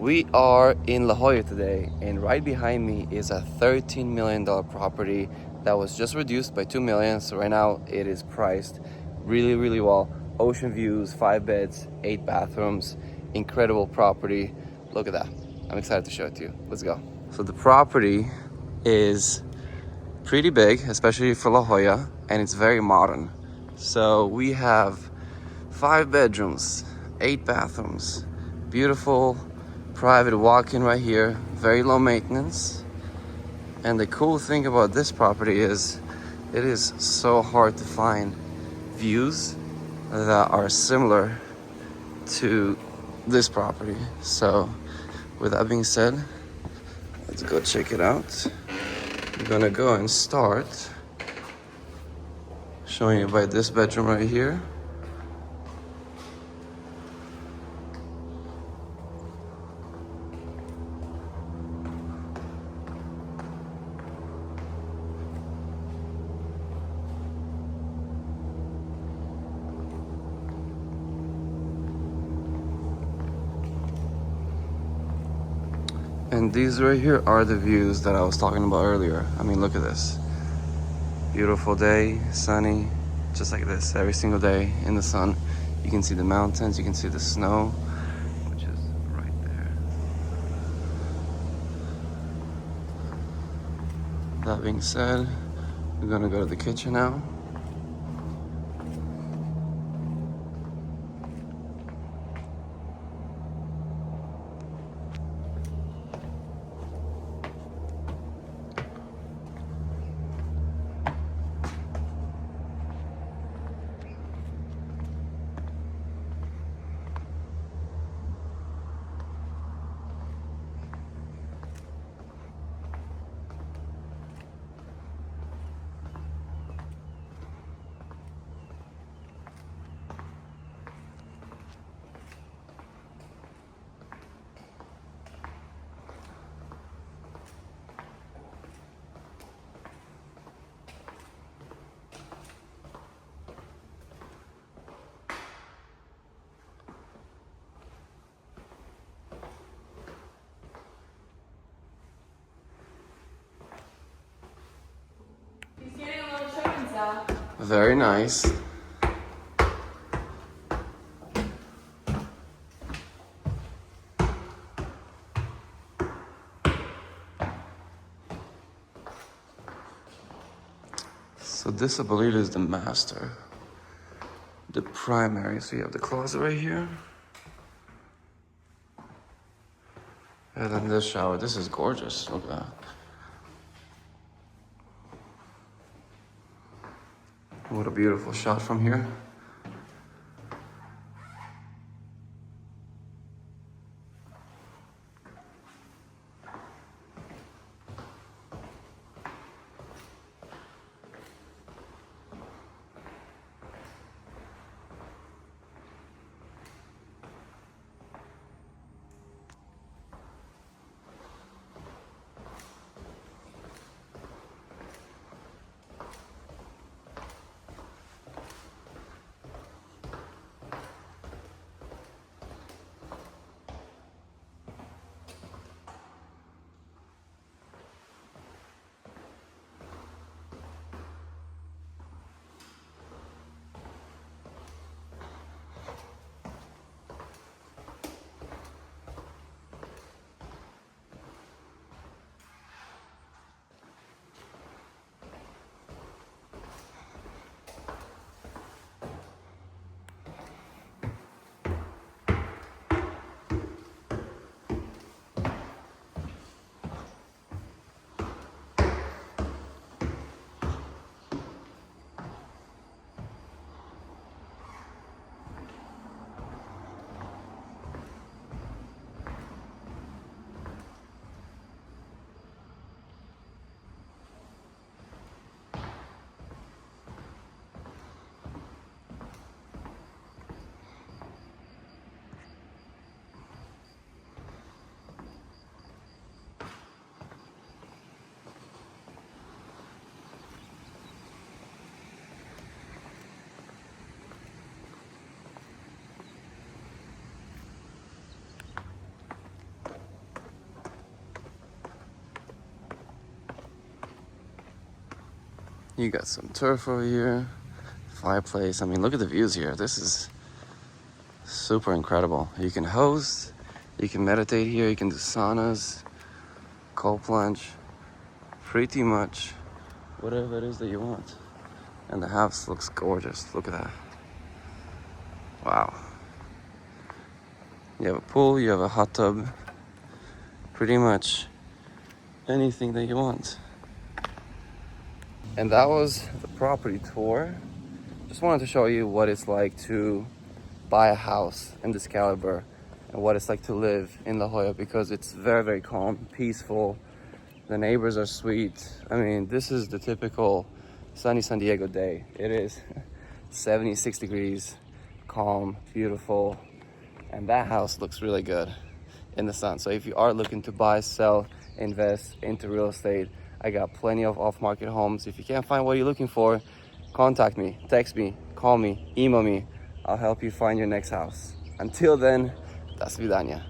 We are in La Jolla today, and right behind me is a $13 million property that was just reduced by $2 million. So right now it is priced really, really well. Ocean views, 5 beds, 8 bathrooms, incredible property. Look at that. I'm excited to show it to you. Let's go. So the property is pretty big, especially for La Jolla, and it's very modern. So we have 5 bedrooms, 8 bathrooms, beautiful private walk-in right here, very low maintenance. And the cool thing about this property is it is so hard to find views that are similar to this property. So with that being said, let's go check it out. I'm gonna go and start showing you by this bedroom right here. And these right here are the views that I was talking about earlier. I mean, look at this. Beautiful day, sunny, just like this every single day in the sun. You can see the mountains, you can see the snow, which is right there. That being said, we're gonna go to the kitchen now. Very nice. So this, I believe, is the master, the primary. So you have the closet right here. And then this shower. This is gorgeous. Look at that. What a beautiful shot from here. You got some turf over here, fireplace. I mean, look at the views here. This is super incredible. You can host, you can meditate here, you can do saunas, cold plunge, pretty much whatever it is that you want. And the house looks gorgeous. Look at that. Wow. You have a pool, you have a hot tub, pretty much anything that you want. And that was the property tour. Just wanted to show you what it's like to buy a house in this caliber and what it's like to live in La Jolla, because it's very, very calm, peaceful. The neighbors are sweet. I mean, this is the typical sunny San Diego day. It is 76 degrees, calm, beautiful, and that house looks really good in the sun. So if you are looking to buy, sell, invest into real estate, I got plenty of off-market homes. If you can't find what you're looking for, contact me, text me, call me, email me. I'll help you find your next house. Until then, do svidania.